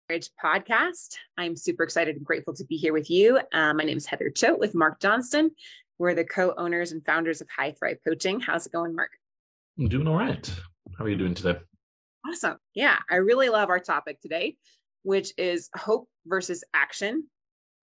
Marriage podcast. I'm super excited and grateful to be here with you. My name is Heather Choate with Marc Johnston. We're the co-owners and founders of High Thrive Coaching. How's it going, Marc? I'm doing all right. How are you doing today? Awesome. Yeah, I really love our topic today, which is hope versus action.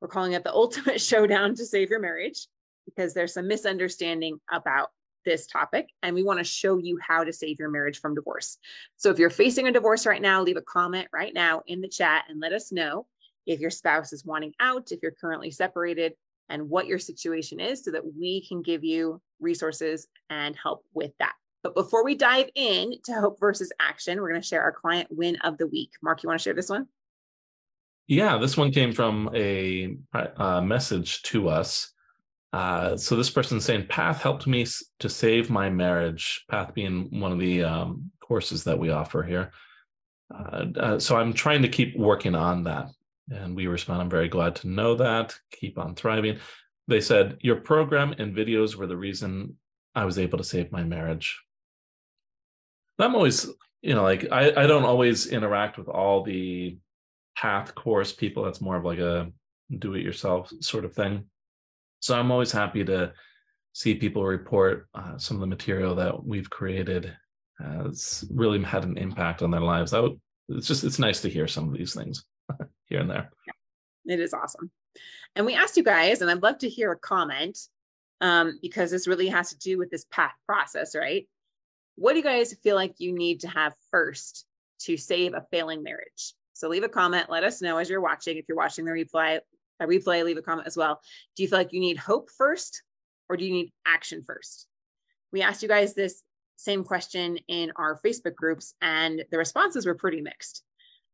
We're calling it the ultimate showdown to save your marriage because there's some misunderstanding about this topic, and we want to show you how to save your marriage from divorce. So if you're facing a divorce right now, leave a comment right now in the chat and let us know if your spouse is wanting out, if you're currently separated, and what your situation is so that we can give you resources and help with that. But before we dive in to hope versus action, we're going to share our client win of the week. Marc, you want to share this one? Yeah, this one came from a message to us. So this person's saying, Path helped me to save my marriage, Path being one of the courses that we offer here. So I'm trying to keep working on that. And we respond, I'm very glad to know that. Keep on thriving. They said, your program and videos were the reason I was able to save my marriage. I'm always, I don't always interact with all the Path course people. That's more of like a do-it-yourself sort of thing. So I'm always happy to see people report some of the material that we've created has really had an impact on their lives. It's nice to hear some of these things here and there. It is awesome. And we asked you guys, and I'd love to hear a comment because this really has to do with this Path process, right? What do you guys feel like you need to have first to save a failing marriage? So leave a comment, let us know as you're watching. If you're watching the replay, leave a comment as well. Do you feel like you need hope first or do you need action first? We asked you guys this same question in our Facebook groups and the responses were pretty mixed.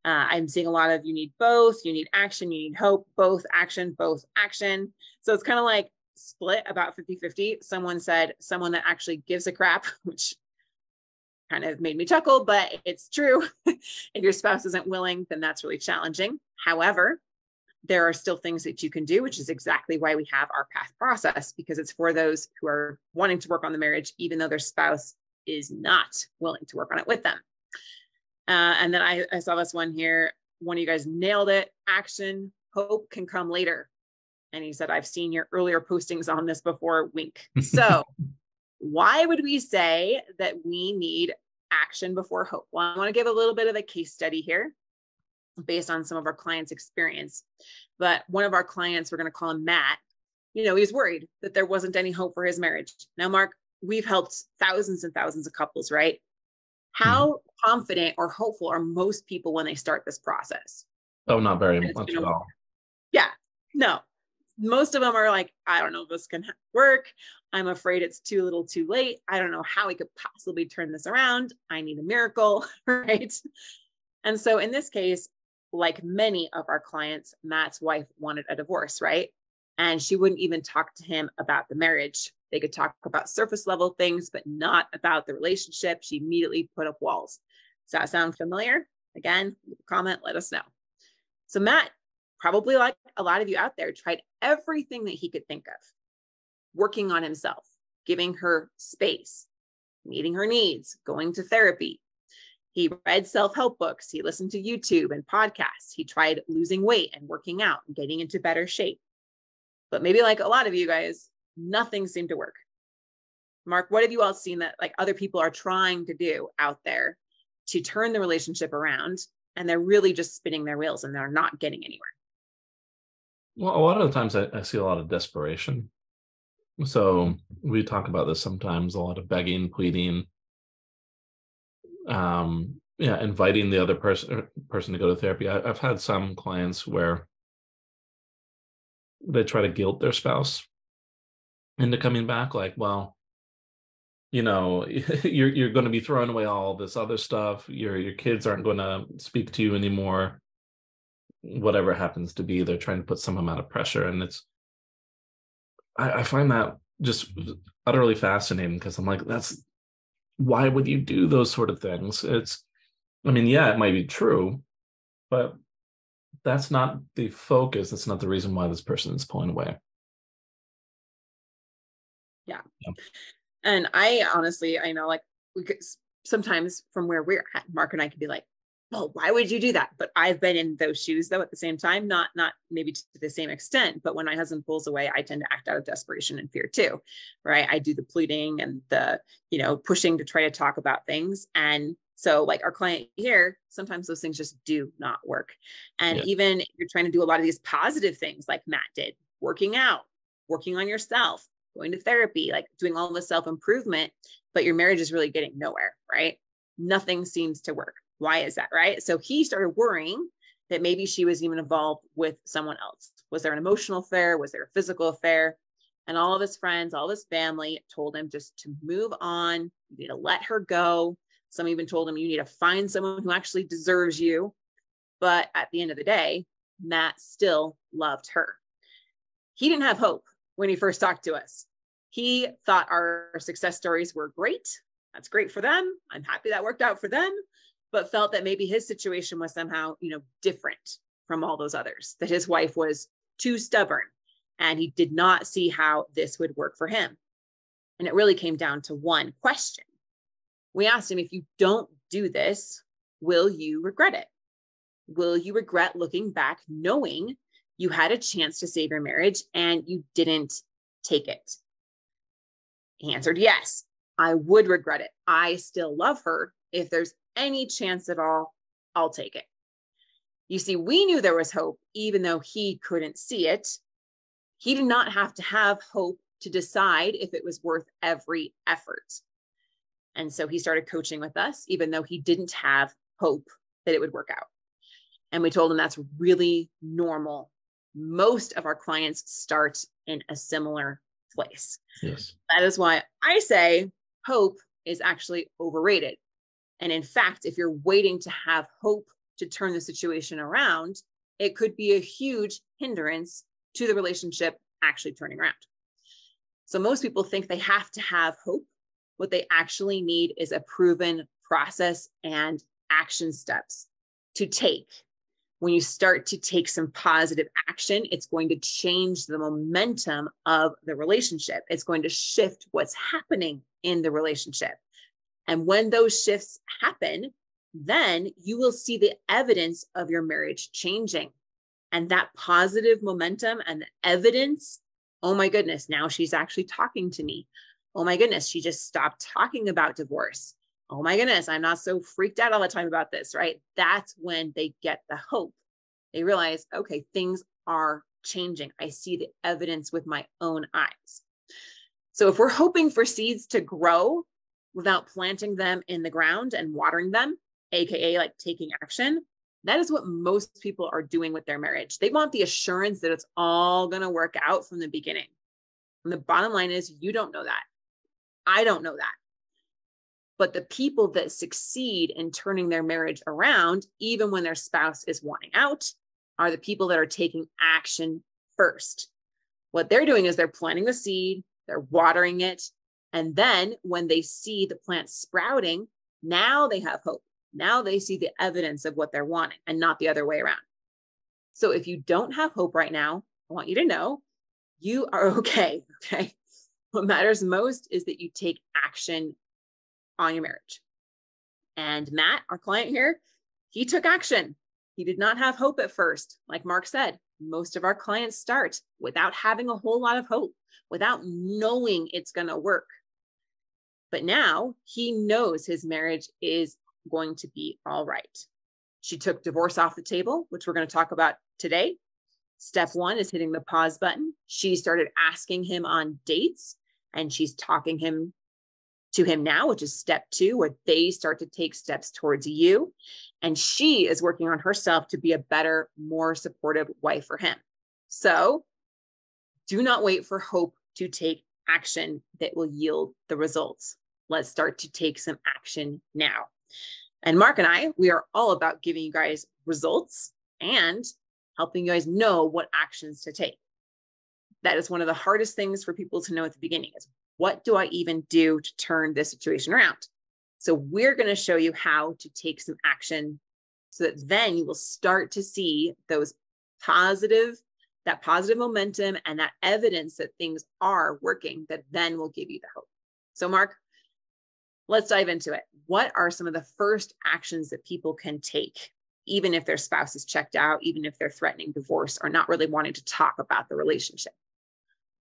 I'm seeing a lot of you need both, you need action, you need hope, both action, both action. So it's kind of like split about 50-50. Someone said someone that actually gives a crap, which kind of made me chuckle, but it's true. If your spouse isn't willing, then that's really challenging. However, there are still things that you can do, which is exactly why we have our Path process, because it's for those who are wanting to work on the marriage, even though their spouse is not willing to work on it with them. And then I saw this one here. One of you guys nailed it. Action, hope can come later. And he said, I've seen your earlier postings on this before, wink. So why would we say that we need action before hope? Well, I want to give a little bit of a case study here based on some of our clients' experience. But one of our clients, we're going to call him Matt, he was worried that there wasn't any hope for his marriage. Now, Marc, we've helped thousands and thousands of couples, right? How confident or hopeful are most people when they start this process? Oh, not very much at all. Yeah, no. Most of them are like, I don't know if this can work. I'm afraid it's too little too late. I don't know how we could possibly turn this around. I need a miracle, right? And so in this case, like many of our clients, Matt's wife wanted a divorce, right? And she wouldn't even talk to him about the marriage. They could talk about surface level things, but not about the relationship. She immediately put up walls. Does that sound familiar? Again, comment, let us know. So Matt, probably like a lot of you out there, tried everything that he could think of, working on himself, giving her space, meeting her needs, going to therapy. He read self-help books. He listened to YouTube and podcasts. He tried losing weight and working out and getting into better shape. But maybe like a lot of you guys, nothing seemed to work. Marc, what have you all seen that like other people are trying to do out there to turn the relationship around and they're really just spinning their wheels and they're not getting anywhere? Well, a lot of the times I see a lot of desperation. So we talk about this sometimes, a lot of begging, pleading, inviting the other person to go to therapy. I've had some clients where they try to guilt their spouse into coming back, like, well, you're going to be throwing away all this other stuff. Your kids aren't going to speak to you anymore. Whatever happens to be, they're trying to put some amount of pressure, and I find that just utterly fascinating because I'm like, why would you do those sort of things? It might be true, but that's not the focus. That's not the reason why this person is pulling away. Yeah. And I honestly, I know like we could sometimes from where we're at, Marc and I could be like, well, why would you do that? But I've been in those shoes though, at the same time, not maybe to the same extent, but when my husband pulls away, I tend to act out of desperation and fear too, right? I do the pleading and the, pushing to try to talk about things. And so like our client here, sometimes those things just do not work. And even if you're trying to do a lot of these positive things like Matt did, working out, working on yourself, going to therapy, like doing all the self-improvement, but your marriage is really getting nowhere, right? Nothing seems to work. Why is that, right? So he started worrying that maybe she was even involved with someone else. Was there an emotional affair? Was there a physical affair? And all of his friends, all of his family told him just to move on. You need to let her go. Some even told him you need to find someone who actually deserves you. But at the end of the day, Matt still loved her. He didn't have hope when he first talked to us. He thought our success stories were great. That's great for them. I'm happy that worked out for them, but felt that maybe his situation was somehow, different from all those others, that his wife was too stubborn and he did not see how this would work for him. And it really came down to one question. We asked him, if you don't do this, will you regret it? Will you regret looking back, knowing you had a chance to save your marriage and you didn't take it? He answered, yes, I would regret it. I still love her. If there's any chance at all, I'll take it. You see, we knew there was hope, even though he couldn't see it. He did not have to have hope to decide if it was worth every effort. And so he started coaching with us, even though he didn't have hope that it would work out. And we told him that's really normal. Most of our clients start in a similar place. Yes. That is why I say hope is actually overrated. And in fact, if you're waiting to have hope to turn the situation around, it could be a huge hindrance to the relationship actually turning around. So most people think they have to have hope. What they actually need is a proven process and action steps to take. When you start to take some positive action, it's going to change the momentum of the relationship. It's going to shift what's happening in the relationship. And when those shifts happen, then you will see the evidence of your marriage changing. And that positive momentum and the evidence, oh my goodness, now she's actually talking to me. Oh my goodness, she just stopped talking about divorce. Oh my goodness, I'm not so freaked out all the time about this, right? That's when they get the hope. They realize, okay, things are changing. I see the evidence with my own eyes. So if we're hoping for seeds to grow without planting them in the ground and watering them, AKA like taking action, that is what most people are doing with their marriage. They want the assurance that it's all going to work out from the beginning. And the bottom line is, you don't know that. I don't know that. But the people that succeed in turning their marriage around, even when their spouse is wanting out, are the people that are taking action first. What they're doing is they're planting the seed, they're watering it, and then when they see the plant sprouting, now they have hope. Now they see the evidence of what they're wanting and not the other way around. So if you don't have hope right now, I want you to know you are okay. Okay. What matters most is that you take action on your marriage. And Matt, our client here, he took action. He did not have hope at first. Like Marc said, most of our clients start without having a whole lot of hope, without knowing it's going to work. But now he knows his marriage is going to be all right. She took divorce off the table, which we're going to talk about today. Step one is hitting the pause button. She started asking him on dates, and she's talking to him now, which is step two, where they start to take steps towards you. And she is working on herself to be a better, more supportive wife for him. So do not wait for hope to take action that will yield the results. Let's start to take some action now. And Marc and I, we are all about giving you guys results and helping you guys know what actions to take. That is one of the hardest things for people to know at the beginning is, what do I even do to turn this situation around? So we're going to show you how to take some action so that then you will start to see that positive momentum and that evidence that things are working, that then will give you the hope. So Marc, let's dive into it. What are some of the first actions that people can take, even if their spouse is checked out, even if they're threatening divorce or not really wanting to talk about the relationship?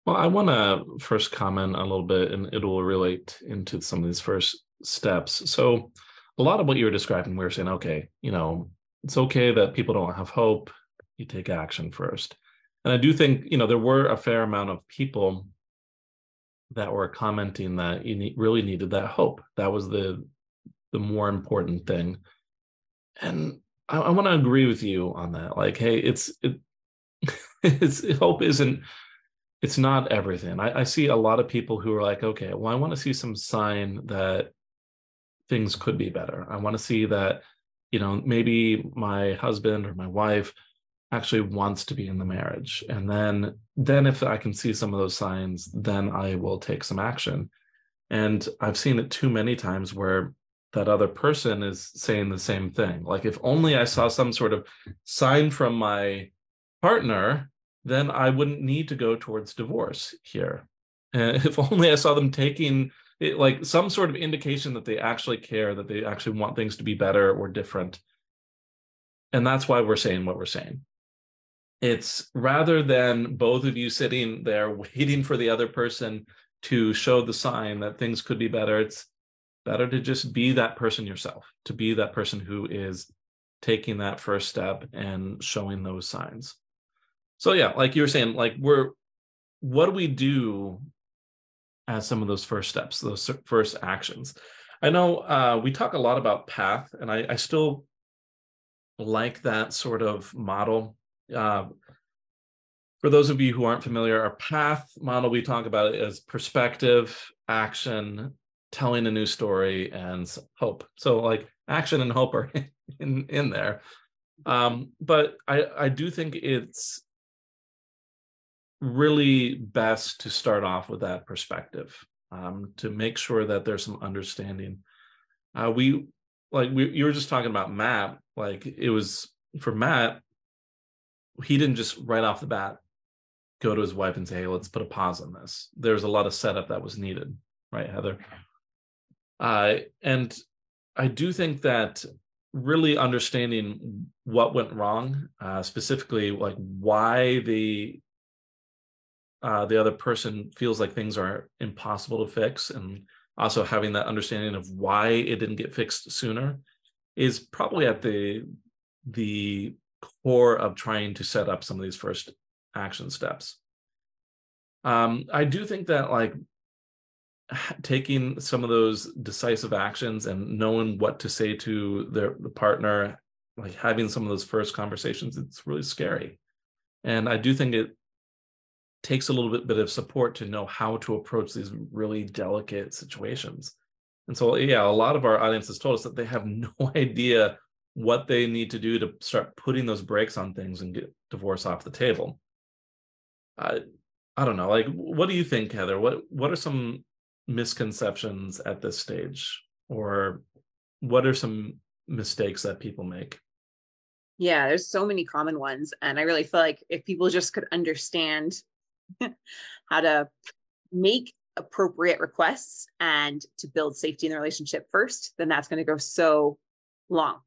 Well, I want to first comment a little bit, and it will relate into some of these first steps. So, a lot of what you were describing, we were saying, okay, it's okay that people don't have hope. You take action first. And I do think, there were a fair amount of people that were commenting that you really needed that hope. That was the more important thing. And I want to agree with you on that. Like, hey, it's hope isn't, it's not everything. I see a lot of people who are like, okay, well, I want to see some sign that things could be better. I want to see that, maybe my husband or my wife actually wants to be in the marriage. And then if I can see some of those signs, then I will take some action. And I've seen it too many times where that other person is saying the same thing. Like, if only I saw some sort of sign from my partner, then I wouldn't need to go towards divorce here. And if only I saw them taking it, like some sort of indication that they actually care, that they actually want things to be better or different. And that's why we're saying what we're saying. It's rather than both of you sitting there waiting for the other person to show the sign that things could be better, it's better to just be that person yourself, to be that person who is taking that first step and showing those signs. So yeah, like you were saying, like what do we do as some of those first steps, those first actions? I know we talk a lot about path, and I still like that sort of model. For those of you who aren't familiar, our path model, we talk about it as perspective, action, telling a new story, and hope. So like action and hope are in there. But I do think it's really best to start off with that perspective, to make sure that there's some understanding. You were just talking about Matt. Like, it was for Matt, he didn't just right off the bat go to his wife and say, hey, let's put a pause on this. There's a lot of setup that was needed, right, Heather? And I do think that really understanding what went wrong, specifically like why the other person feels like things are impossible to fix, and also having that understanding of why it didn't get fixed sooner, is probably at the core of trying to set up some of these first action steps. I do think that like taking some of those decisive actions and knowing what to say to the partner, like having some of those first conversations, it's really scary. And I do think it takes a little bit of support to know how to approach these really delicate situations. And so, yeah, a lot of our audience has told us that they have no idea what they need to do to start putting those brakes on things and get divorce off the table. I don't know. Like, what do you think, Heather? What are some misconceptions at this stage, or what are some mistakes that people make? Yeah, there's so many common ones. And I really feel like if people just could understand how to make appropriate requests and to build safety in the relationship first, then that's going to go so long,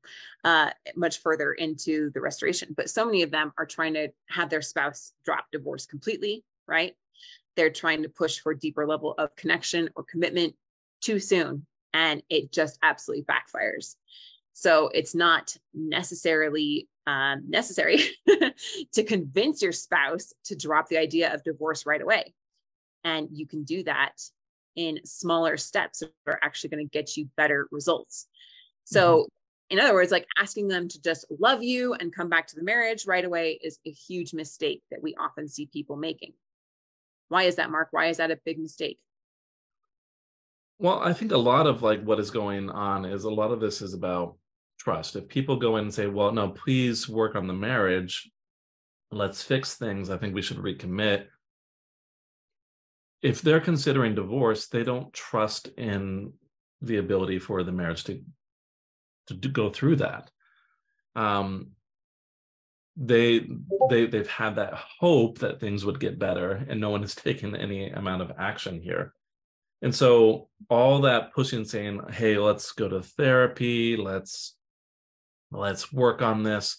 much further into the restoration. But so many of them are trying to have their spouse drop divorce completely, right? They're trying to push for a deeper level of connection or commitment too soon, and it just absolutely backfires. So it's not necessarily necessary to convince your spouse to drop the idea of divorce right away. And you can do that in smaller steps that are actually going to get you better results. So in other words, like asking them to just love you and come back to the marriage right away is a huge mistake that we often see people making. Why is that, Mark? Why is that a big mistake? Well, I think a lot of like what is going on is a lot of this is about trust. If people go in and say, well, no, please work on the marriage, let's fix things, I think we should recommit. If they're considering divorce, they don't trust in the ability for the marriage to go through that. They've had that hope that things would get better, and no one has taken any amount of action here. And so all that pushing, saying, hey, let's go to therapy, let's work on this.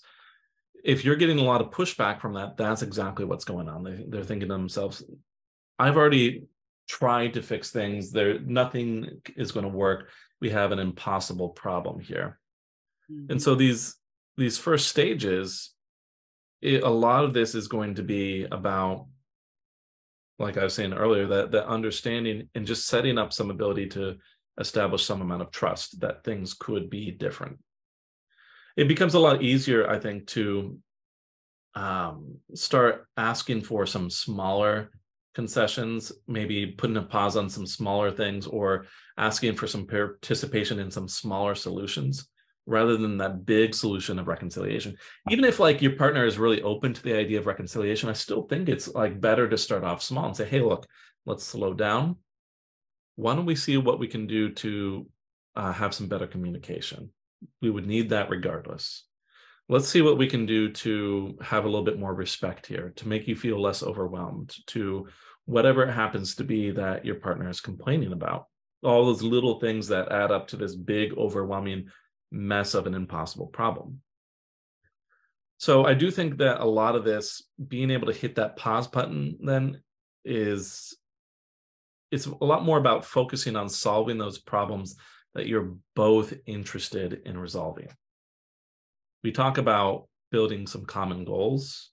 If you're getting a lot of pushback from that, that's exactly what's going on. They're thinking to themselves, I've already tried to fix things. Nothing is going to work. We have an impossible problem here. And so these first stages, a lot of this is going to be about, like I was saying earlier, that understanding and just setting up some ability to establish some amount of trust that things could be different. It becomes a lot easier, I think, to start asking for some smaller concessions, maybe putting a pause on some smaller things, or asking for some participation in some smaller solutions rather than that big solution of reconciliation. Even if like your partner is really open to the idea of reconciliation, I still think it's like better to start off small and say, hey, look, let's slow down. Why don't we see what we can do to have some better communication? We would need that regardless. Let's see what we can do to have a little bit more respect here, to make you feel less overwhelmed, to whatever it happens to be that your partner is complaining about. All those little things that add up to this big, overwhelming mess of an impossible problem. So I do think that a lot of this, being able to hit that pause button then it's a lot more about focusing on solving those problems that you're both interested in resolving. We talk about building some common goals.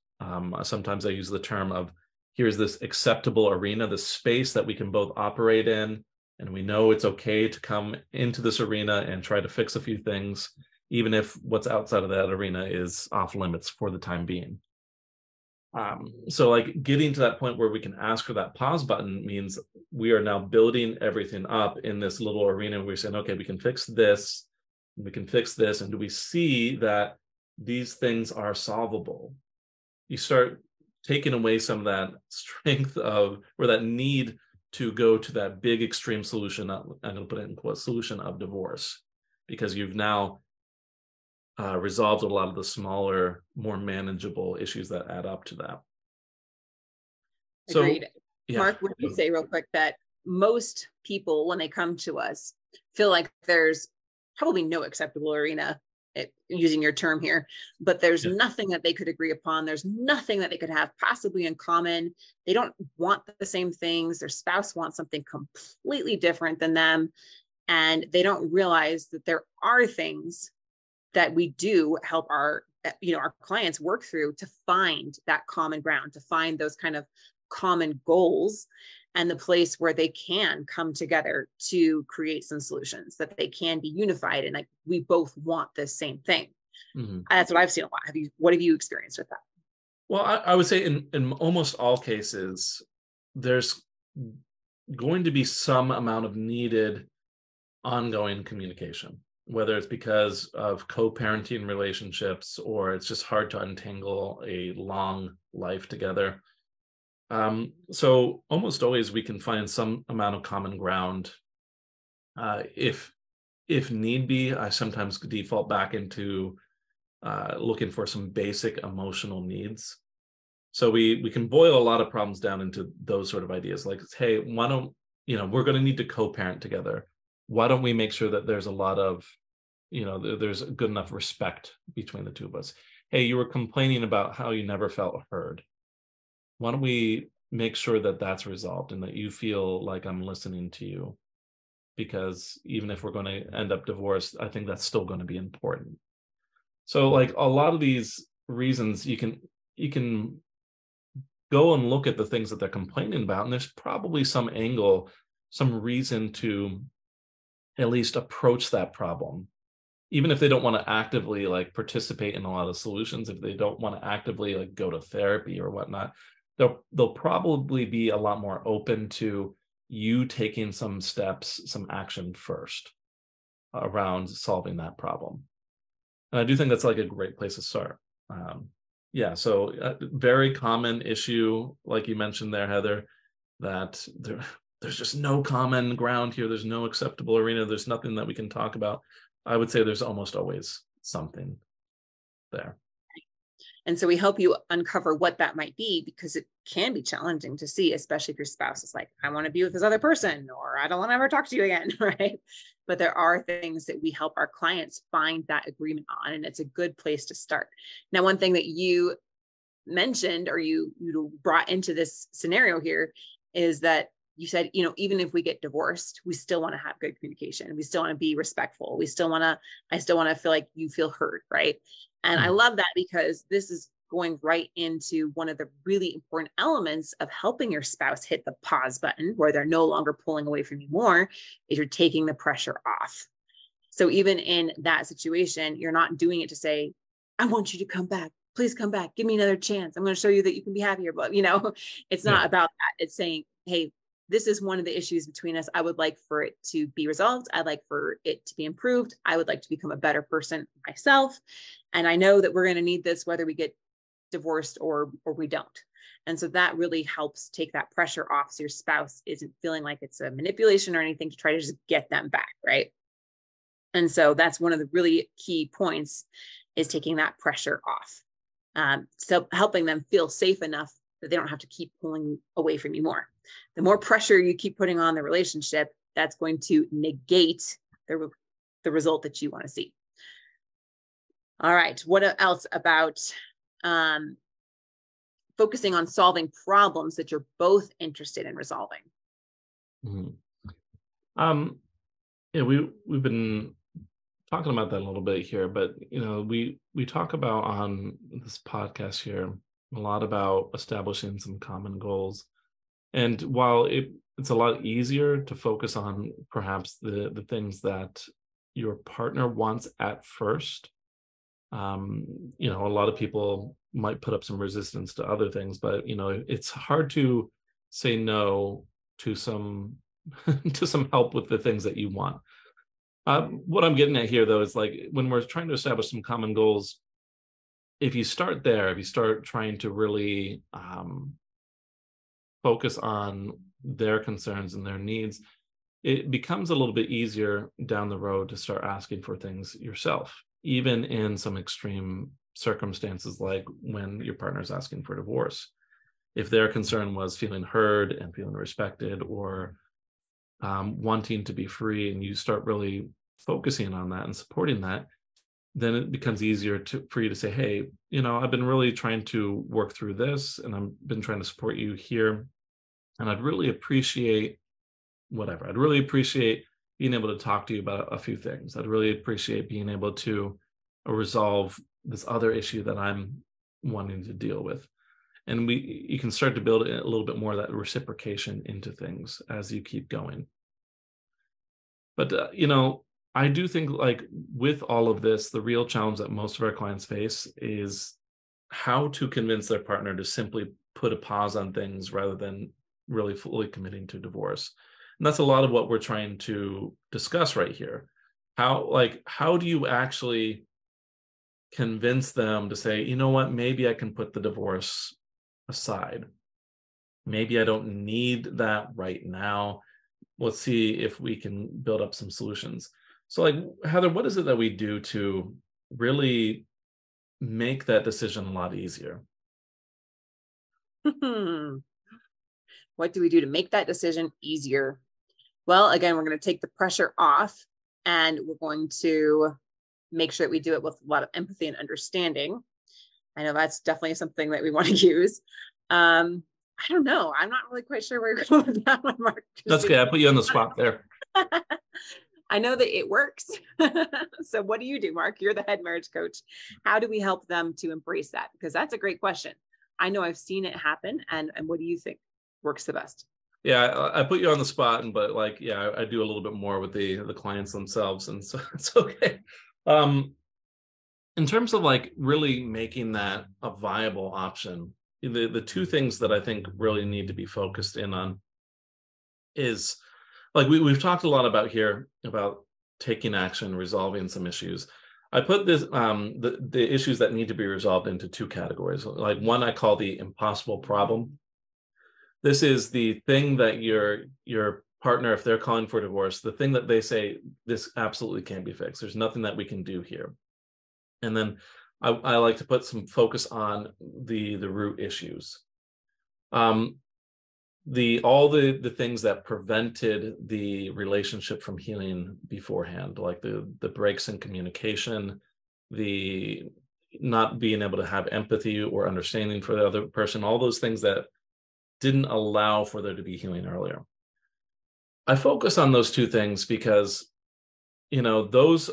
Sometimes I use the term of, here's this acceptable arena, the space that we can both operate in, and we know it's okay to come into this arena and try to fix a few things, even if what's outside of that arena is off limits for the time being. So like getting to that point where we can ask for that pause button means we are now building everything up in this little arena. We're saying, okay, we can fix this, we can fix this. And do we see that these things are solvable? You start taking away some of that strength of, or that need to go to that big extreme solution. I'm going to put it in quotes, solution of divorce, because you've now resolved a lot of the smaller, more manageable issues that add up to that. Agreed. So, yeah. Marc, would you say real quick that most people, when they come to us, feel like there's probably no acceptable arena, using your term here, but there's nothing that they could agree upon. There's nothing that they could have possibly in common. They don't want the same things. Their spouse wants something completely different than them. And they don't realize that there are things that we do help our clients work through to find that common ground, to find those kind of common goals, and the place where they can come together to create some solutions, that they can be unified, and like we both want the same thing. That's what I've seen a lot. What have you experienced with that? Well, I would say in almost all cases, there's going to be some amount of needed ongoing communication, whether it's because of co-parenting relationships or it's just hard to untangle a long life together. So almost always we can find some amount of common ground. If need be, I sometimes default back into looking for some basic emotional needs. So we can boil a lot of problems down into those sort of ideas, like, hey, why don't, we're going to need to co-parent together. Why don't we make sure that there's a lot of, there's good enough respect between the two of us? Hey, you were complaining about how you never felt heard. Why don't we make sure that that's resolved and that you feel like I'm listening to you? Because even if we're going to end up divorced, I think that's still going to be important. So like a lot of these reasons, you can go and look at the things that they're complaining about, and there's probably some angle, some reason to at least approach that problem. Even if they don't want to actively like participate in a lot of solutions, if they don't want to actively like go to therapy or whatnot, they'll probably be a lot more open to you taking some steps, some action first around solving that problem. And I do think that's like a great place to start. So a very common issue, like you mentioned there, Heather, that there's just no common ground here. There's no acceptable arena. There's nothing that we can talk about. I would say there's almost always something there. And so we help you uncover what that might be, because it can be challenging to see, especially if your spouse is like, I want to be with this other person, or I don't want to ever talk to you again, right? But there are things that we help our clients find that agreement on, and it's a good place to start. Now, one thing that you mentioned, or you brought into this scenario here, is that you said, even if we get divorced, we still want to have good communication. We still want to be respectful. I still want to feel like you feel heard, right? And I love that, because this is going right into one of the really important elements of helping your spouse hit the pause button, where they're no longer pulling away from you more, is you're taking the pressure off. So even in that situation, you're not doing it to say, I want you to come back. Please come back. Give me another chance. I'm going to show you that you can be happier. But, it's not about that. It's saying, hey, this is one of the issues between us. I would like for it to be resolved. I'd like for it to be improved. I would like to become a better person myself. And I know that we're going to need this, whether we get divorced or we don't. And so that really helps take that pressure off, so your spouse isn't feeling like it's a manipulation or anything to try to just get them back, right? And so that's one of the really key points, is taking that pressure off. So helping them feel safe enough that they don't have to keep pulling away from you more. The more pressure you keep putting on the relationship, that's going to negate the result that you want to see. All right. What else about focusing on solving problems that you're both interested in resolving? Yeah, we've been talking about that a little bit here, but we talk about on this podcast here a lot about establishing some common goals. And while it's a lot easier to focus on perhaps the things that your partner wants at first, a lot of people might put up some resistance to other things, but it's hard to say no to some to some help with the things that you want. What I'm getting at here, though, is like when we're trying to establish some common goals, if you start trying to really focus on their concerns and their needs, it becomes a little bit easier down the road to start asking for things yourself, even in some extreme circumstances, like when your partner's asking for divorce. If their concern was feeling heard and feeling respected, or wanting to be free, and you start really focusing on that and supporting that, then it becomes easier for you to say, hey, I've been really trying to work through this, and I've been trying to support you here, and I'd really appreciate whatever. I'd really appreciate being able to talk to you about a few things. I'd really appreciate being able to resolve this other issue that I'm wanting to deal with. And you can start to build a little bit more of that reciprocation into things as you keep going. But, I do think, like, with all of this, the real challenge that most of our clients face is how to convince their partner to simply put a pause on things rather than really fully committing to divorce. And that's a lot of what we're trying to discuss right here. How do you actually convince them to say, you know what, maybe I can put the divorce aside. Maybe I don't need that right now. Let's see if we can build up some solutions. So, like, Heather, what is it that we do to really make that decision a lot easier? What do we do to make that decision easier? Well, again, we're going to take the pressure off, and we're going to make sure that we do it with a lot of empathy and understanding. I know that's definitely something that we want to use. I don't know. I'm not really quite sure where you're going with that one, Marc. That's okay. I put you on the spot there. I know that it works. So what do you do, Marc? You're the head marriage coach. How do we help them to embrace that? Because that's a great question. I know I've seen it happen. And what do you think works the best? Yeah, I put you on the spot, but I do a little bit more with the clients themselves, and so it's okay. In terms of like really making that a viable option, the two things that I think really need to be focused in on is, like, we've talked a lot about here about taking action, resolving some issues. I put this the issues that need to be resolved into two categories. Like, one I call the impossible problem. This is the thing that your partner, if they're calling for divorce, the thing that they say, this absolutely can't be fixed. There's nothing that we can do here. And then I like to put some focus on the root issues. All the things that prevented the relationship from healing beforehand, like the breaks in communication, the not being able to have empathy or understanding for the other person, all those things that didn't allow for there to be healing earlier. I focus on those two things because, those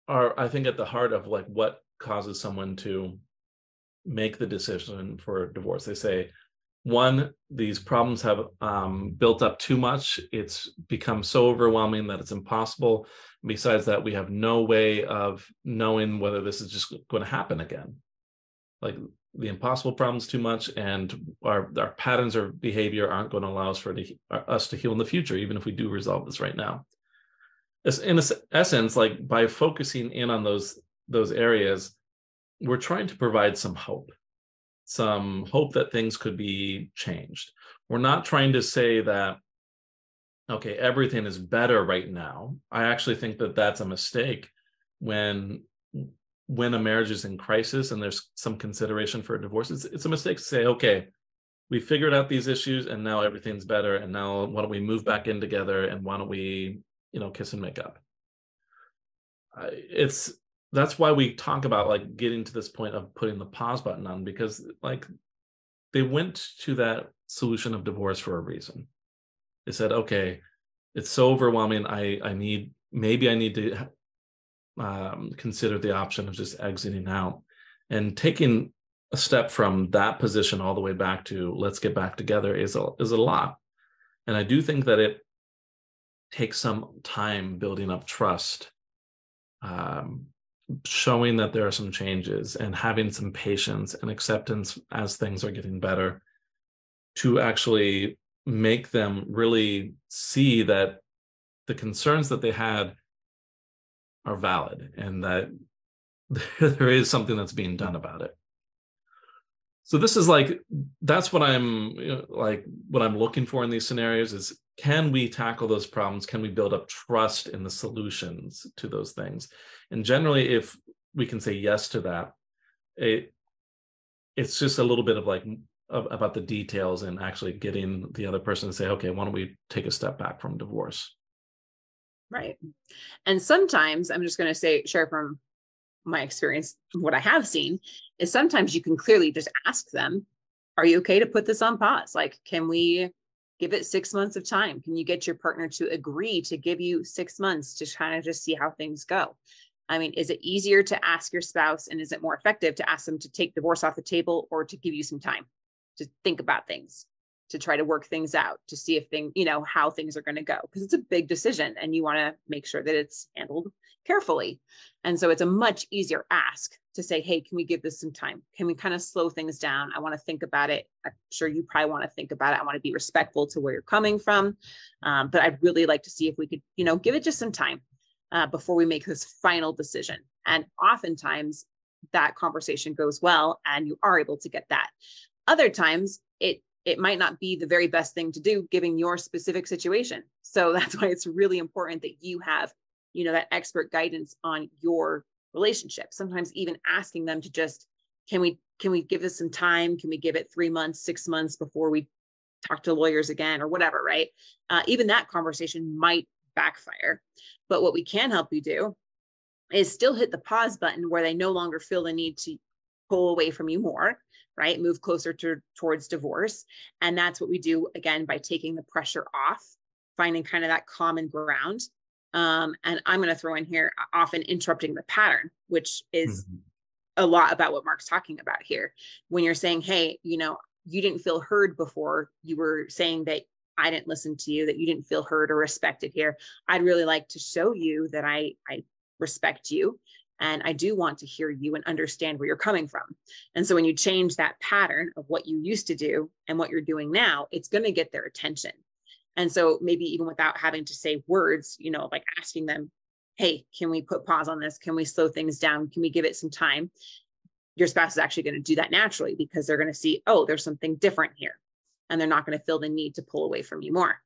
are, I think, at the heart of like what causes someone to make the decision for divorce. They say, one, these problems have built up too much. It's become so overwhelming that it's impossible. Besides that, we have no way of knowing whether this is just going to happen again. Like the impossible problem's too much, and our patterns of behavior aren't going to allow us us to heal in the future, even if we do resolve this right now. In essence, like by focusing in on those areas, we're trying to provide some hope that things could be changed. We're not trying to say that, okay, everything is better right now. I actually think that that's a mistake when a marriage is in crisis and there's some consideration for a divorce. It's a mistake to say, okay, we figured out these issues and now everything's better, and now why don't we move back in together, and why don't we, kiss and make up. That's why we talk about like getting to this point of putting the pause button on, because like they went to that solution of divorce for a reason. They said, okay, it's so overwhelming. I need to consider the option of just exiting out, and taking a step from that position all the way back to let's get back together is a lot. And I do think that it takes some time building up trust, showing that there are some changes, and having some patience and acceptance as things are getting better, to actually make them really see that the concerns that they had are valid, and that there is something that's being done about it. So this is that's what I'm what I'm looking for in these scenarios is, can we tackle those problems? Can we build up trust in the solutions to those things? And generally, if we can say yes to that, it's just a little bit of about the details and actually getting the other person to say, okay, why don't we take a step back from divorce? Right. And sometimes, I'm just going to share from my experience, what I have seen is sometimes you can clearly just ask them, are you okay to put this on pause? Like, can we give it 6 months of time? Can you get your partner to agree to give you 6 months to kind of just see how things go? I mean, is it easier to ask your spouse, and is it more effective to ask them to take divorce off the table, or to give you some time to think about things, to try to work things out, to see if how things are going to go? Because it's a big decision and you want to make sure that it's handled carefully. And so it's a much easier ask to say, hey, can we give this some time? Can we kind of slow things down? I want to think about it. I'm sure you probably want to think about it. I want to be respectful to where you're coming from. But I'd really like to see if we could, give it just some time before we make this final decision. And oftentimes that conversation goes well and you are able to get that. Other times it might not be the very best thing to do given your specific situation. So that's why it's really important that you have, that expert guidance on your relationship. Sometimes even asking them to just, can we give this some time? Can we give it 3 months, 6 months before we talk to lawyers again, or whatever, right? Even that conversation might backfire. But what we can help you do is still hit the pause button where they no longer feel the need to pull away from you more, right? Move closer towards divorce. And that's what we do, again, by taking the pressure off, finding kind of that common ground. And I'm going to throw in here, often interrupting the pattern, which is a lot about what Marc's talking about here. When you're saying, hey, you didn't feel heard before, you were saying that I didn't listen to you, that you didn't feel heard or respected here. I'd really like to show you that I respect you. And I do want to hear you and understand where you're coming from. And so when you change that pattern of what you used to do and what you're doing now, it's going to get their attention. And so maybe even without having to say words, like asking them, hey, can we put pause on this? Can we slow things down? Can we give it some time? Your spouse is actually going to do that naturally, because they're going to see, oh, there's something different here. And they're not going to feel the need to pull away from you more.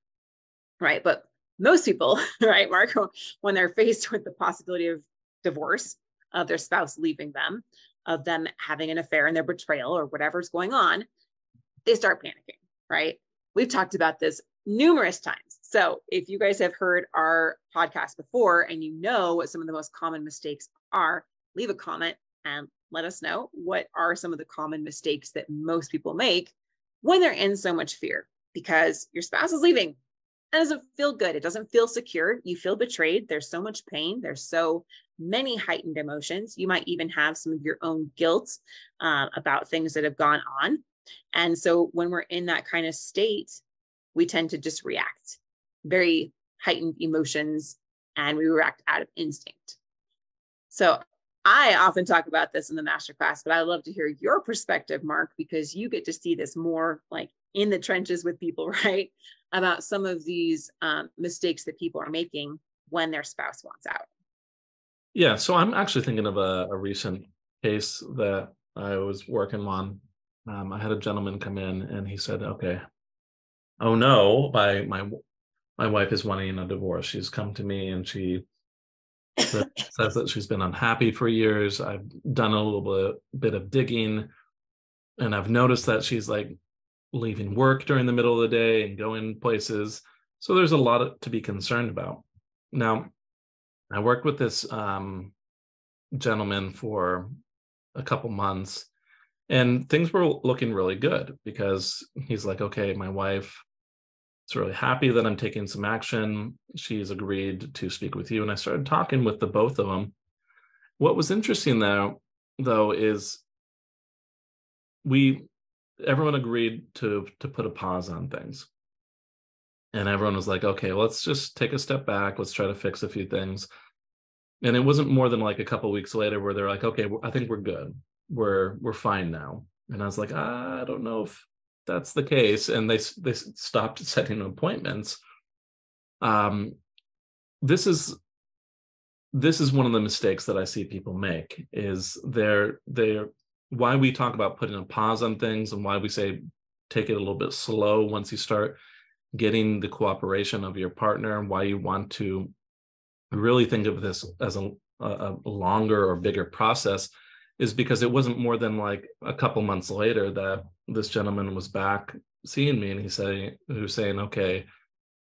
Right. But most people, right, Marc, when they're faced with the possibility of divorce, of their spouse leaving them, of them having an affair and their betrayal or whatever's going on, they start panicking, right? We've talked about this numerous times. So if you guys have heard our podcast before and you know what some of the most common mistakes are, leave a comment and let us know what are some of the common mistakes that most people make when they're in so much fear, because your spouse is leaving. It doesn't feel good. It doesn't feel secure. You feel betrayed. There's so much pain. There's so many heightened emotions. You might even have some of your own guilt about things that have gone on. And so when we're in that kind of state, we tend to just react, very heightened emotions, and we react out of instinct. So I often talk about this in the masterclass, but I'd love to hear your perspective, Marc, because you get to see this more like in the trenches with people, right? About some of these mistakes that people are making when their spouse wants out. Yeah, so I'm actually thinking of a recent case that I was working on. I had a gentleman come in and he said, okay, oh no, my wife is wanting a divorce. She's come to me and she says that she's been unhappy for years. I've done a little bit of digging, and I've noticed that she's like leaving work during the middle of the day and going places. So there's a lot to be concerned about. Now, I worked with this gentleman for a couple months, and things were looking really good because he's like, okay, my wife is really happy that I'm taking some action. She's agreed to speak with you. And I started talking with the both of them. What was interesting though, is everyone agreed to put a pause on things. And everyone was like, okay, let's just take a step back. Let's try to fix a few things. And it wasn't more than like a couple of weeks later where they're like, okay, I think we're good. We're fine now. And I was like, I don't know if that's the case. And they stopped setting appointments. This is one of the mistakes that I see people make, is they're why we talk about putting a pause on things and why we say take it a little bit slow once you start getting the cooperation of your partner, and why you want to really think of this as a longer or bigger process, is because it wasn't more than like a couple months later that this gentleman was back seeing me, and he was saying, okay,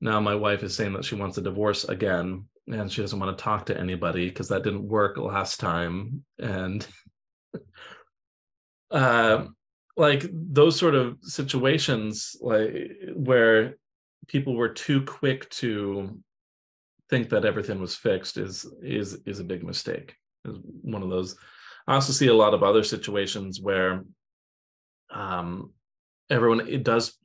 now my wife is saying that she wants a divorce again, and she doesn't want to talk to anybody because that didn't work last time. And like those sort of situations, like where people were too quick to think that everything was fixed, is a big mistake. Is one of those. I also see a lot of other situations where it does,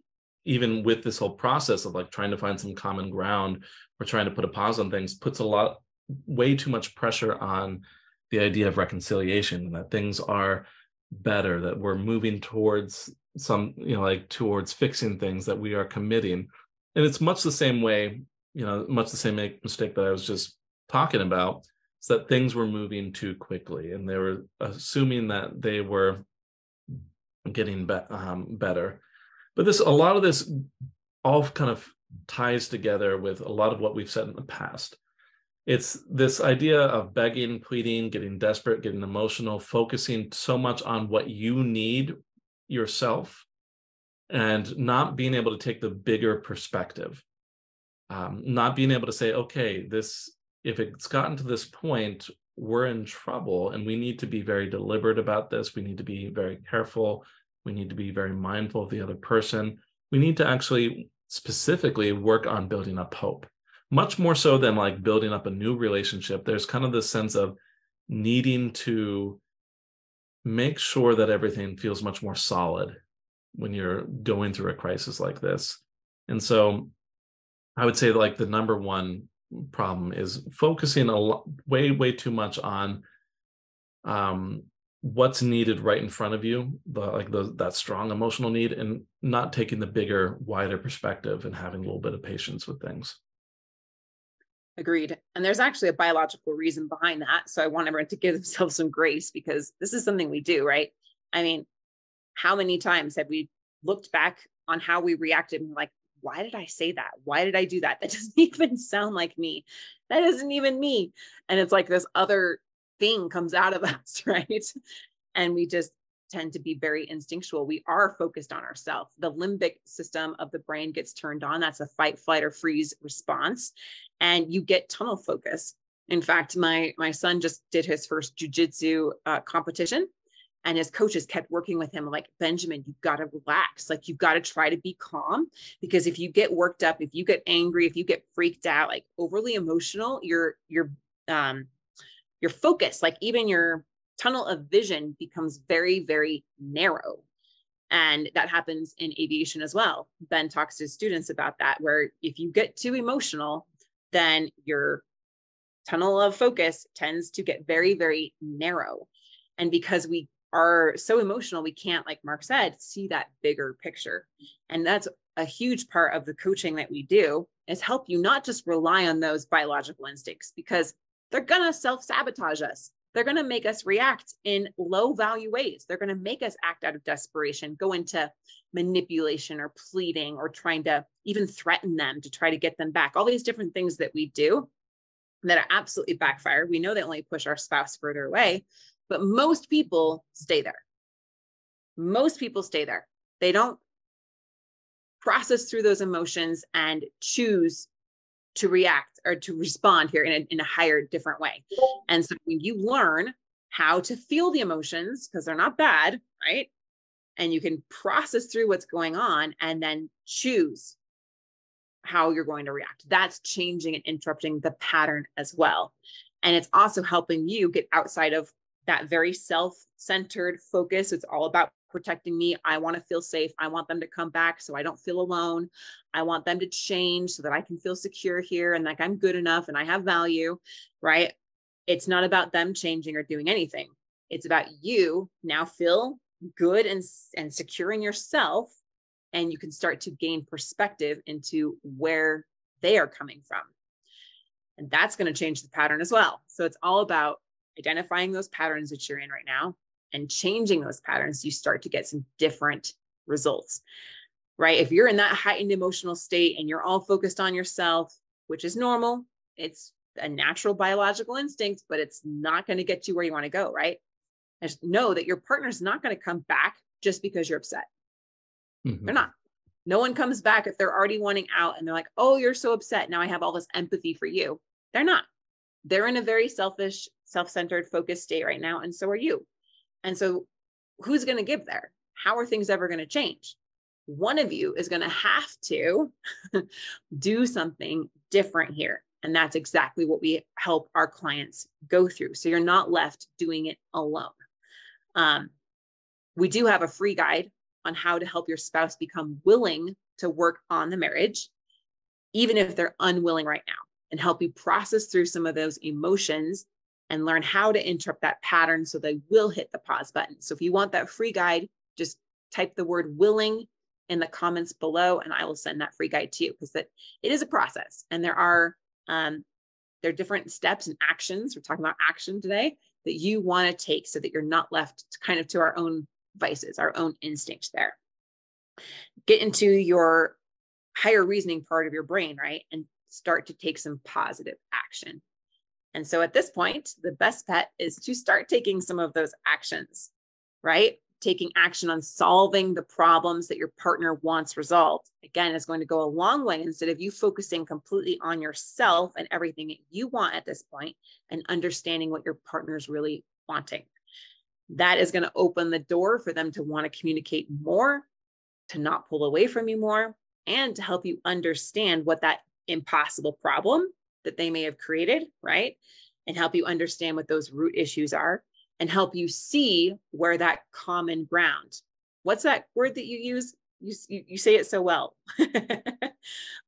even with this whole process of like trying to find some common ground or trying to put a pause on things, puts way too much pressure on the idea of reconciliation, and that things are better, that we're moving towards towards fixing things, that we are committing. And it's much the same way, much the same mistake that I was just talking about, is that things were moving too quickly, and they were assuming that they were getting better. But a lot of this all kind of ties together with a lot of what we've said in the past. It's this idea of begging, pleading, getting desperate, getting emotional, focusing so much on what you need yourself, and not being able to take the bigger perspective. Not being able to say, okay, if it's gotten to this point, we're in trouble, and we need to be very deliberate about this. We need to be very careful. We need to be very mindful of the other person. We need to actually specifically work on building up hope. Much more so than like building up a new relationship. There's kind of this sense of needing to make sure that everything feels much more solid when you're going through a crisis like this. And so I would say like the number one problem is focusing way too much on what's needed right in front of you, that strong emotional need, and not taking the bigger, wider perspective and having a little bit of patience with things. Agreed. And there's actually a biological reason behind that. So I want everyone to give themselves some grace, because this is something we do, right? I mean, how many times have we looked back on how we reacted and like, why did I say that? Why did I do that? That doesn't even sound like me. That isn't even me. And it's like this other thing comes out of us, right? and we just tend to be very instinctual. We are focused on ourselves. The limbic system of the brain gets turned on. That's a fight, flight, or freeze response. And you get tunnel focus. In fact, my son just did his first jujitsu competition, and his coaches kept working with him like, Benjamin, you've got to relax. Like, you've got to try to be calm, because if you get worked up, if you get angry, if you get freaked out, like overly emotional, your focus, like even your tunnel of vision becomes very, very narrow. And that happens in aviation as well. Ben talks to students about that, where if you get too emotional, then your tunnel of focus tends to get very, very narrow. And because we are so emotional, we can't, like Marc said, see that bigger picture. And that's a huge part of the coaching that we do, is help you not just rely on those biological instincts, because they're going to self-sabotage us. They're going to make us react in low value ways. They're going to make us act out of desperation, go into manipulation or pleading, or trying to even threaten them to try to get them back. All these different things that we do that are absolutely backfire. We know they only push our spouse further away, but most people stay there. Most people stay there. They don't process through those emotions and choose to react or to respond here in a higher, different way. And so when you learn how to feel the emotions, because they're not bad, right? And you can process through what's going on and then choose how you're going to react. That's changing and interrupting the pattern as well. And it's also helping you get outside of that very self-centered focus. It's all about protecting me. I want to feel safe. I want them to come back so I don't feel alone. I want them to change so that I can feel secure here and like I'm good enough and I have value, right? It's not about them changing or doing anything. It's about you now feel good and secure in yourself, and you can start to gain perspective into where they are coming from. And that's going to change the pattern as well. So it's all about identifying those patterns that you're in right now and changing those patterns. So you start to get some different results, right? If you're in that heightened emotional state and you're all focused on yourself, which is normal, it's a natural biological instinct, but it's not going to get you where you want to go, right? Just know that your partner's not going to come back just because you're upset. Mm-hmm. They're not. No one comes back if they're already wanting out and they're like, oh, you're so upset. Now I have all this empathy for you. They're not. They're in a very selfish, self-centered, focused state right now. And so are you. And so who's going to give there? How are things ever going to change? One of you is going to have to do something different here. And that's exactly what we help our clients go through. So you're not left doing it alone. We do have a free guide on how to help your spouse become willing to work on the marriage, even if they're unwilling right now, and help you process through some of those emotions and learn how to interrupt that pattern so they will hit the pause button. So if you want that free guide, just type the word willing in the comments below and I will send that free guide to you, because it is a process and there are different steps and actions. We're talking about action today that you want to take so that you're not left kind of to our own vices, our own instincts there. Get into your higher reasoning part of your brain, right? And start to take some positive action. And so at this point, the best bet is to start taking some of those actions, right? Taking action on solving the problems that your partner wants resolved, again, is going to go a long way instead of you focusing completely on yourself and everything that you want at this point and understanding what your partner is really wanting. That is going to open the door for them to want to communicate more, to not pull away from you more, and to help you understand what that impossible problem that they may have created, right? And help you understand what those root issues are and help you see where that common ground. What's that word that you use? You say it so well.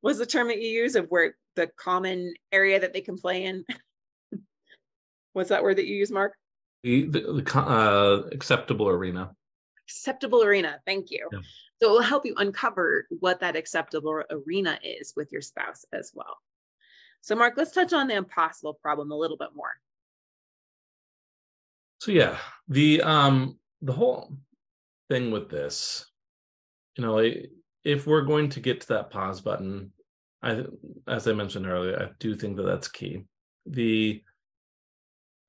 What's the term that you use of where the common area that they can play in? What's that word that you use, Marc? The acceptable arena. Acceptable arena. Thank you. Yeah. So it will help you uncover what that acceptable arena is with your spouse as well. So Marc, let's touch on the impossible problem a little bit more. So yeah, the whole thing with this, if we're going to get to that pause button, as I mentioned earlier, I do think that that's key. The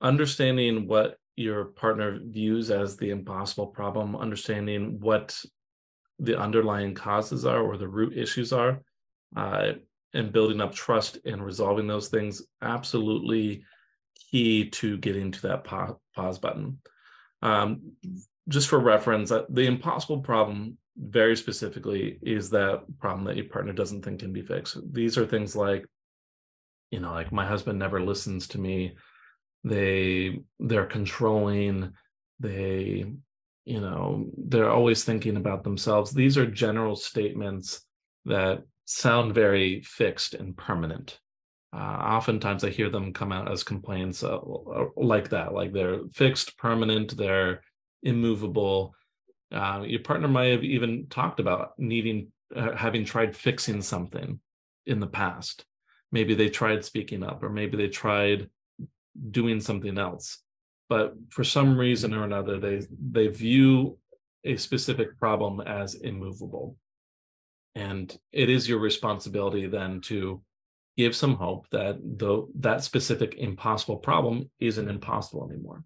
understanding what your partner views as the impossible problem, understanding what the underlying causes are or the root issues are, and building up trust and resolving those things, absolutely key to getting to that pause button. Just for reference, the impossible problem very specifically is that problem that your partner doesn't think can be fixed. These are things like, like my husband never listens to me. They're controlling. They're always thinking about themselves. These are general statements that sound very fixed and permanent. Oftentimes I hear them come out as complaints like that, like they're fixed, permanent, they're immovable. Your partner might have even talked about having tried fixing something in the past. Maybe they tried speaking up, or maybe they tried doing something else. But for some reason or another, they view a specific problem as immovable. And it is your responsibility then to give some hope that that specific impossible problem isn't impossible anymore.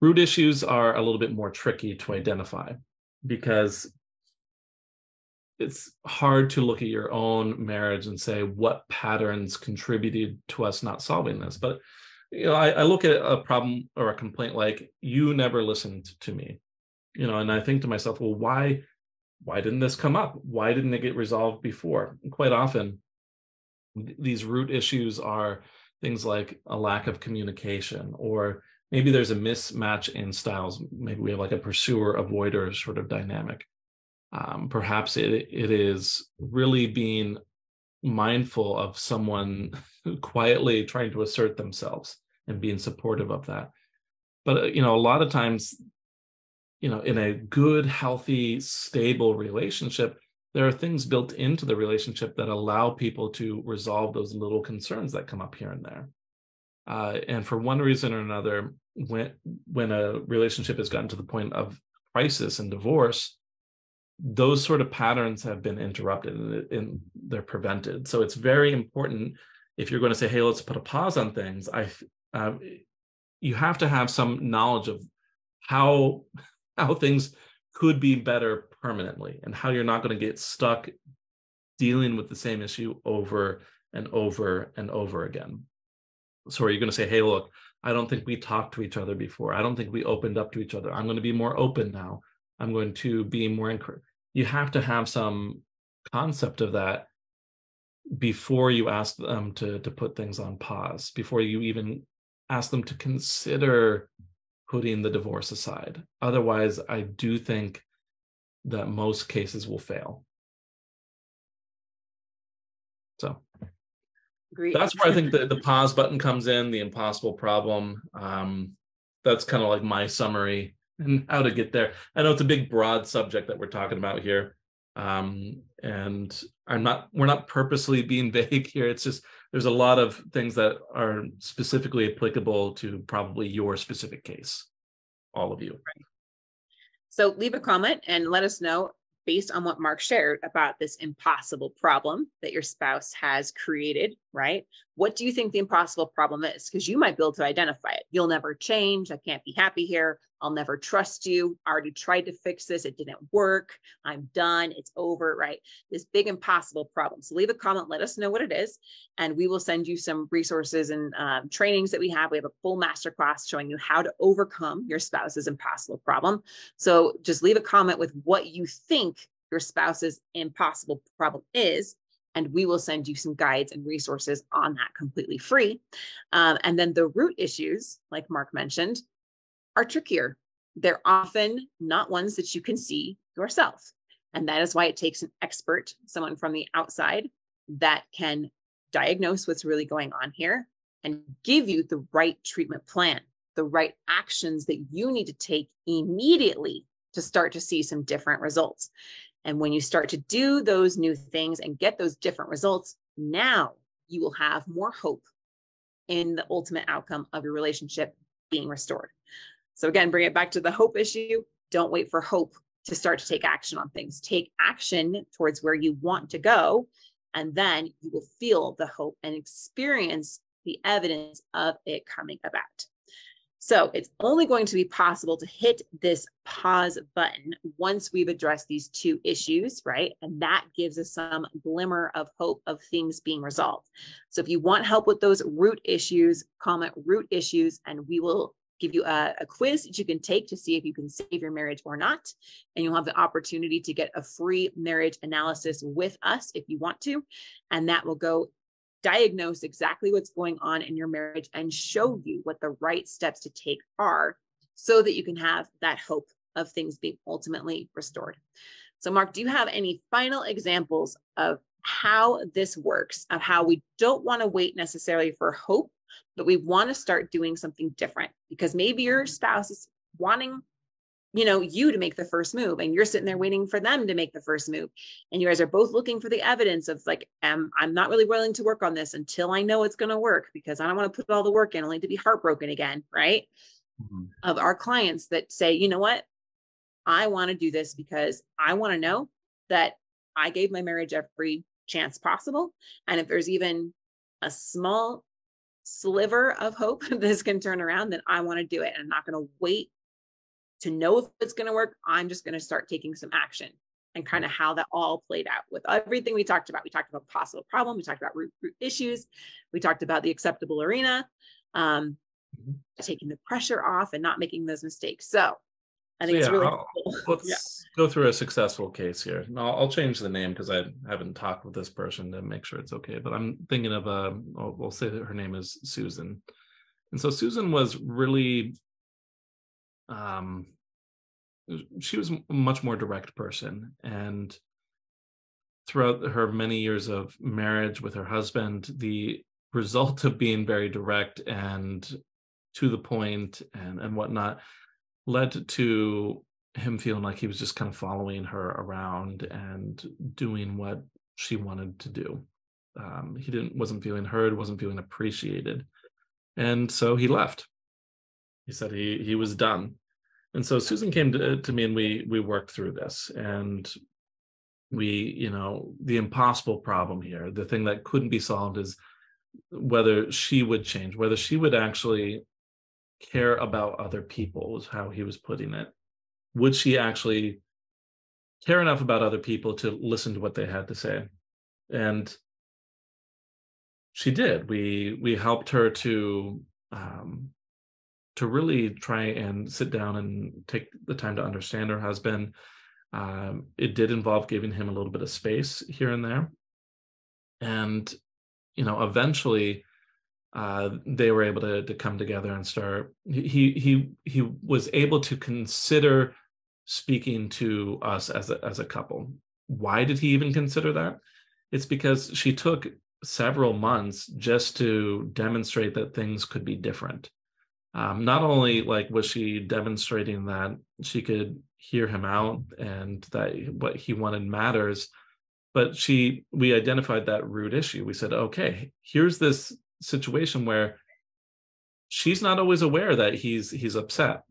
Root issues are a little bit more tricky to identify because it's hard to look at your own marriage and say what patterns contributed to us not solving this. But I look at a problem or a complaint like, you never listened to me, and I think to myself, well, why didn't this come up? Why didn't it get resolved before? And quite often, these root issues are things like a lack of communication, or maybe there's a mismatch in styles. Maybe we have like a pursuer-avoider sort of dynamic. Perhaps it is really being mindful of someone quietly trying to assert themselves and being supportive of that. But, a lot of times, in a good, healthy, stable relationship, there are things built into the relationship that allow people to resolve those little concerns that come up here and there. And for one reason or another, when a relationship has gotten to the point of crisis and divorce, those sort of patterns have been interrupted and they're prevented. So it's very important, if you're going to say, hey, let's put a pause on things, you have to have some knowledge of how things could be better permanently, and how you're not going to get stuck dealing with the same issue over and over and over again. So are you going to say, hey, look, I don't think we talked to each other before. I don't think we opened up to each other. I'm going to be more open now. I'm going to be more You have to have some concept of that before you ask them to put things on pause, before you even ask them to consider putting the divorce aside. Otherwise, I do think that most cases will fail. So Agreed. That's where I think the pause button comes in, the impossible problem. That's kind of like my summary and how to get there. I know it's a big, broad subject that we're talking about here. And we're not purposely being vague here. It's just, there's a lot of things that are specifically applicable to probably your specific case, all of you. Right. So leave a comment and let us know, based on what Marc shared about this impossible problem that your spouse has created, right? What do you think the impossible problem is? Because you might be able to identify it. You'll never change. I can't be happy here. I'll never trust you. I already tried to fix this. It didn't work. I'm done. It's over, right? This big impossible problem. So leave a comment. Let us know what it is. And we will send you some resources and trainings that we have. We have a full masterclass showing you how to overcome your spouse's impossible problem. So just leave a comment with what you think your spouse's impossible problem is, and we will send you some guides and resources on that completely free. And then the root issues, like Marc mentioned, are trickier. They're often not ones that you can see yourself. And that is why it takes an expert, someone from the outside, that can diagnose what's really going on here and give you the right treatment plan, the right actions that you need to take immediately to start to see some different results. And when you start to do those new things and get those different results, now you will have more hope in the ultimate outcome of your relationship being restored. So again, bring it back to the hope issue. Don't wait for hope to start to take action on things. Take action towards where you want to go, and then you will feel the hope and experience the evidence of it coming about. So it's only going to be possible to hit this pause button once we've addressed these two issues, right? And that gives us some glimmer of hope of things being resolved. So if you want help with those root issues, comment root issues, and we will give you a quiz that you can take to see if you can save your marriage or not. And you'll have the opportunity to get a free marriage analysis with us if you want to. And that will go diagnose exactly what's going on in your marriage and show you what the right steps to take are so that you can have that hope of things being ultimately restored. So Marc, do you have any final examples of how this works, of how we don't want to wait necessarily for hope, but we want to start doing something different? Because maybe your spouse is wanting you to make the first move, and you're sitting there waiting for them to make the first move. And you guys are both looking for the evidence of like, I'm not really willing to work on this until I know it's going to work, because I don't want to put all the work in only to be heartbroken again. Right. Mm-hmm. Of our clients that say, you know what, I want to do this because I want to know that I gave my marriage every chance possible. And if there's even a small sliver of hope this can turn around, then I want to do it. And I'm not going to wait to know if it's going to work. I'm just going to start taking some action. And kind of how that all played out with everything we talked about. We talked about possible problem. We talked about root issues. We talked about the acceptable arena, taking the pressure off and not making those mistakes. So I think it's really cool. Let's go through a successful case here. And I'll change the name because I haven't talked with this person to make sure it's okay. But I'm thinking of we'll say that her name is Susan. And so Susan was really she was a much more direct person, and throughout her many years of marriage with her husband, the result of being very direct and to the point and whatnot led to him feeling like he was just kind of following her around and doing what she wanted to do. He wasn't feeling heard, wasn't feeling appreciated, and so he left. He said he was done. And so Susan came to me, and we worked through this, and the impossible problem here, the thing that couldn't be solved, is whether she would change, whether she would actually care about other people, was how he was putting it. Would she actually care enough about other people to listen to what they had to say? And she did. We helped her to really try and sit down and take the time to understand her husband. It did involve giving him a little bit of space here and there. And, eventually they were able to come together and start. He was able to consider speaking to us as a couple. Why did he even consider that? It's because she took several months just to demonstrate that things could be different. Not only was she demonstrating that she could hear him out and that what he wanted matters, but we identified that root issue. We said, okay, here's this situation where she's not always aware that he's upset.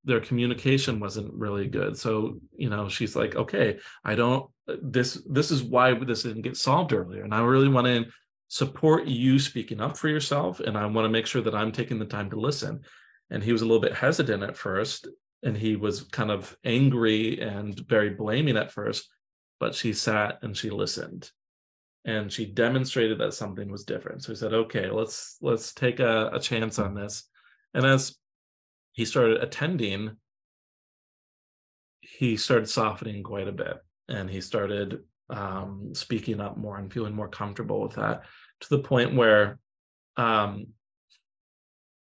Their communication wasn't really good. So, she's like, okay, this is why this didn't get solved earlier. And I really want to support you speaking up for yourself, and I want to make sure that I'm taking the time to listen. And he was a little bit hesitant at first, and he was kind of angry and very blaming at first, but she sat and she listened, and she demonstrated that something was different. So he said, okay, let's take a chance on this. And as he started attending, he started softening quite a bit, and he started speaking up more and feeling more comfortable with that, to the point where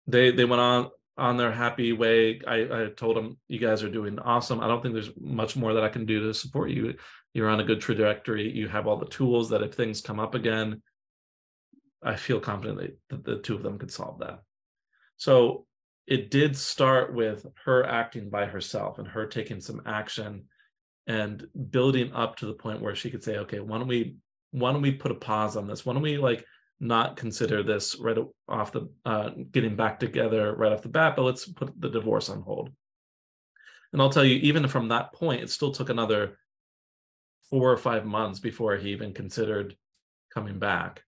they went on their happy way. I told him, you guys are doing awesome. I don't think there's much more that I can do to support you. You're on a good trajectory. You have all the tools that if things come up again, I feel confident that the two of them could solve that. So it did start with her acting by herself and her taking some action and building up to the point where she could say, okay, why don't we put a pause on this? Why don't we not consider this right off the getting back together right off the bat, but let's put the divorce on hold. And I'll tell you, even from that point, it still took another 4 or 5 months before he even considered coming back.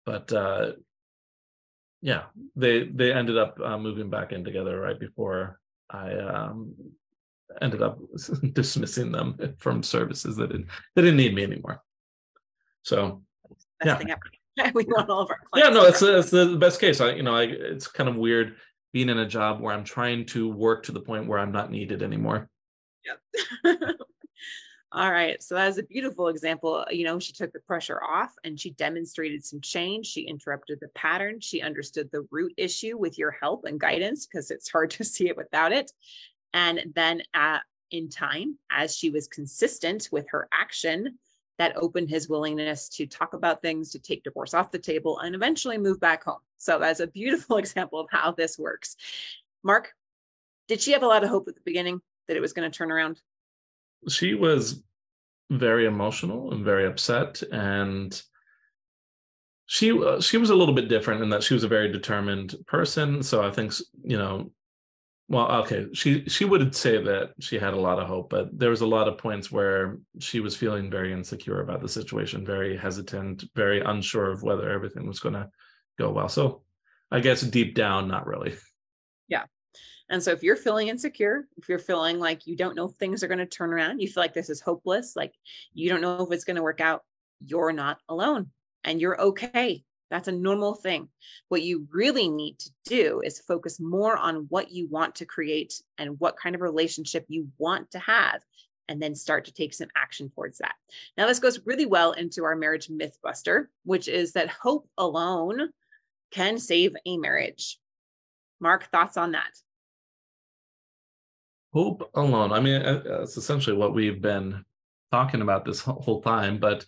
But yeah, they ended up moving back in together right before I ended up dismissing them from services that they didn't need me anymore. So Best yeah, thing ever. We want all of our yeah, clients no, to it's the best case. It's kind of weird being in a job where I'm trying to work to the point where I'm not needed anymore. Yep. All right. So that was a beautiful example. She took the pressure off and she demonstrated some change. She interrupted the pattern. She understood the root issue with your help and guidance, because it's hard to see it without it. And then in time, as she was consistent with her action, that opened his willingness to talk about things, to take divorce off the table, and eventually move back home. So that's a beautiful example of how this works. Marc, did she have a lot of hope at the beginning that it was going to turn around? She was very emotional and very upset, and she was a little bit different in that she was a very determined person. So I think, well, okay, she would say that she had a lot of hope, but there was a lot of points where she was feeling very insecure about the situation, very hesitant, very unsure of whether everything was going to go well. So I guess deep down, not really. Yeah. And so if you're feeling insecure, if you're feeling like you don't know if things are going to turn around, you feel like this is hopeless, like you don't know if it's going to work out, you're not alone and you're okay. That's a normal thing. What you really need to do is focus more on what you want to create and what kind of relationship you want to have, and then start to take some action towards that. Now, this goes really well into our marriage myth buster, which is that hope alone can save a marriage. Marc, thoughts on that? Hope alone. I mean, it's essentially what we've been talking about this whole time. But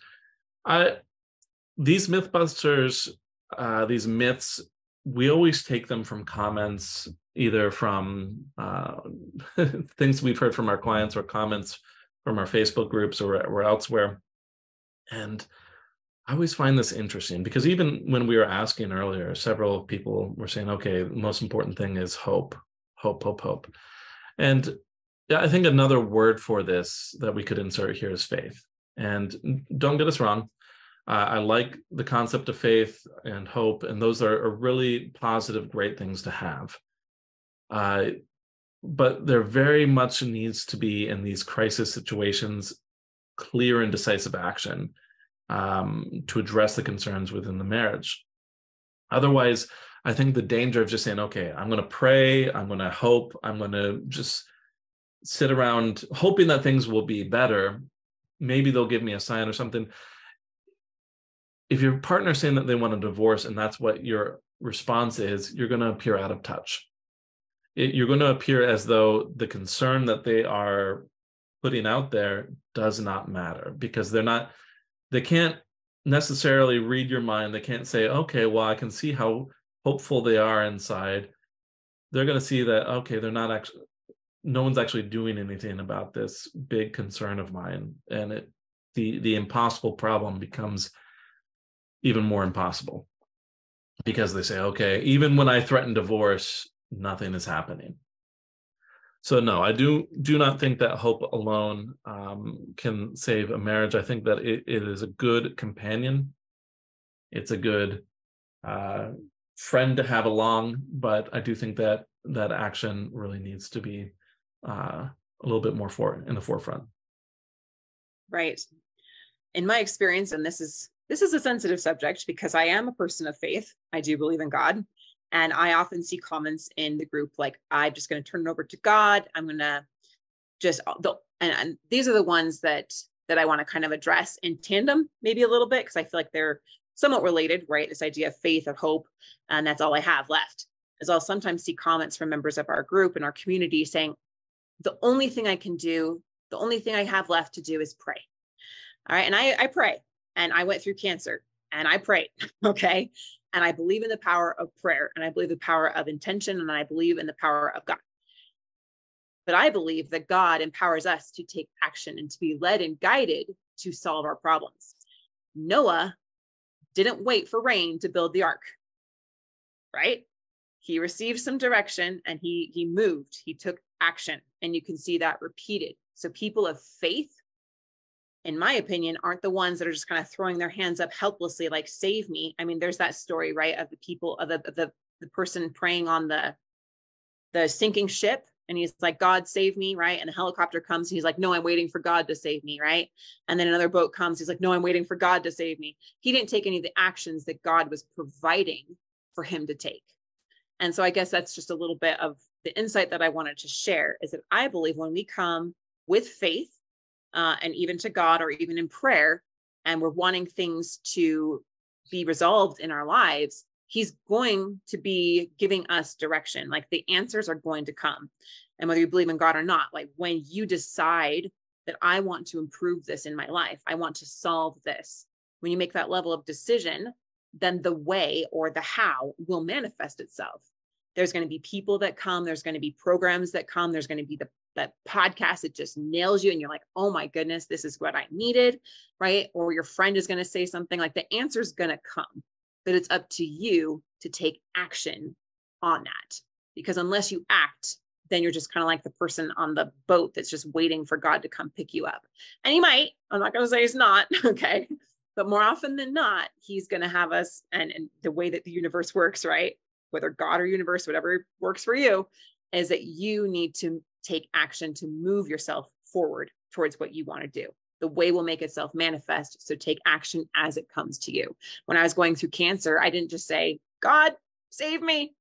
these mythbusters, these myths, we always take them from comments, either from things we've heard from our clients or comments from our Facebook groups or elsewhere. And I always find this interesting because even when we were asking earlier, several people were saying, okay, the most important thing is hope, hope, hope, hope. And yeah, I think another word for this that we could insert here is faith. And don't get us wrong, I like the concept of faith and hope, and those are really positive, great things to have. But there very much needs to be, in these crisis situations, clear and decisive action to address the concerns within the marriage. Otherwise, I think the danger of just saying, okay, I'm going to pray, I'm going to hope, I'm going to just sit around hoping that things will be better. Maybe they'll give me a sign or something. If your partner's saying that they want a divorce and that's what your response is, you're going to appear out of touch. You're going to appear as though the concern that they are putting out there does not matter, because they can't necessarily read your mind. They can't say, okay, well, I can see how hopeful they are inside. They're going to see that, okay, no one's actually doing anything about this big concern of mine. And the impossible problem becomes even more impossible, because they say, okay, even when I threaten divorce, nothing is happening. So no, I do not think that hope alone can save a marriage. I think that it is a good companion. It's a good friend to have along, but I do think that action really needs to be a little bit more in the forefront. Right. In my experience, and this is a sensitive subject because I am a person of faith. I do believe in God. And I often see comments in the group like, I'm just going to turn it over to God. I'm going to just, and these are the ones that I want to kind of address in tandem, maybe a little bit, because I feel like they're somewhat related, right? This idea of faith, of hope, and that's all I have left. As I'll sometimes see comments from members of our group and our community saying, the only thing I can do, the only thing I have left to do is pray. All right. And I pray, and I went through cancer and I prayed. Okay. And I believe in the power of prayer, and I believe the power of intention, and I believe in the power of God. But I believe that God empowers us to take action and to be led and guided to solve our problems. Noah didn't wait for rain to build the ark, right? He received some direction and he moved, he took action, and you can see that repeated. So people of faith, in my opinion, aren't the ones that are just kind of throwing their hands up helplessly, like, save me. I mean, there's that story, right, of the people of the the person praying on the sinking ship, and he's like, God save me, right? And a helicopter comes, and he's like, no, I'm waiting for God to save me, right? And then another boat comes, he's like, no, I'm waiting for God to save me. He didn't take any of the actions that God was providing for him to take. And so I guess that's just a little bit of the insight that I wanted to share, is that I believe when we come with faith, and even to God, or even in prayer, and we're wanting things to be resolved in our lives, he's going to be giving us direction. Like, the answers are going to come. And whether you believe in God or not, like, when you decide that I want to improve this in my life, I want to solve this, when you make that level of decision, then the way or the how will manifest itself. There's going to be people that come, there's going to be programs that come, there's going to be that podcast that just nails you, and you're like, oh my goodness, this is what I needed, right? Or your friend is going to say something. Like, the answer is going to come, but it's up to you to take action on that. Because unless you act, then you're just kind of like the person on the boat that's just waiting for God to come pick you up. And he might, I'm not going to say he's not, okay? But more often than not, he's going to have us, and the way that the universe works, right? Whether God or universe, whatever works for you, is that you need to take action to move yourself forward towards what you want to do. The way will make itself manifest. So take action as it comes to you. When I was going through cancer, I didn't just say, God, save me,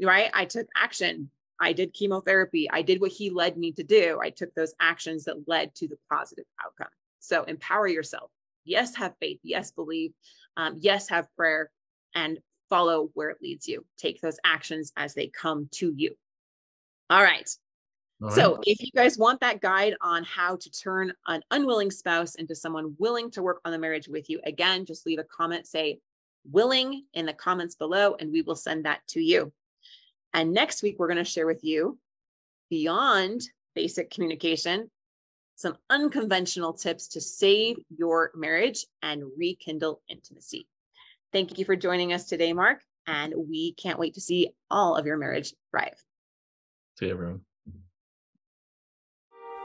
right? I took action. I did chemotherapy. I did what he led me to do. I took those actions that led to the positive outcome. So empower yourself. Yes, have faith. Yes, believe. Yes, have prayer, and follow where it leads you. Take those actions as they come to you. All right. So if you guys want that guide on how to turn an unwilling spouse into someone willing to work on the marriage with you, again, just leave a comment, say willing in the comments below, and we will send that to you. And next week, we're going to share with you, beyond basic communication, some unconventional tips to save your marriage and rekindle intimacy. Thank you for joining us today, Marc, and we can't wait to see all of your marriage thrive. See you, everyone.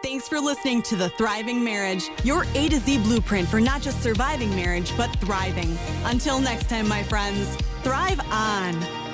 Thanks for listening to The Thriving Marriage, your A to Z blueprint for not just surviving marriage, but thriving. Until next time, my friends, thrive on.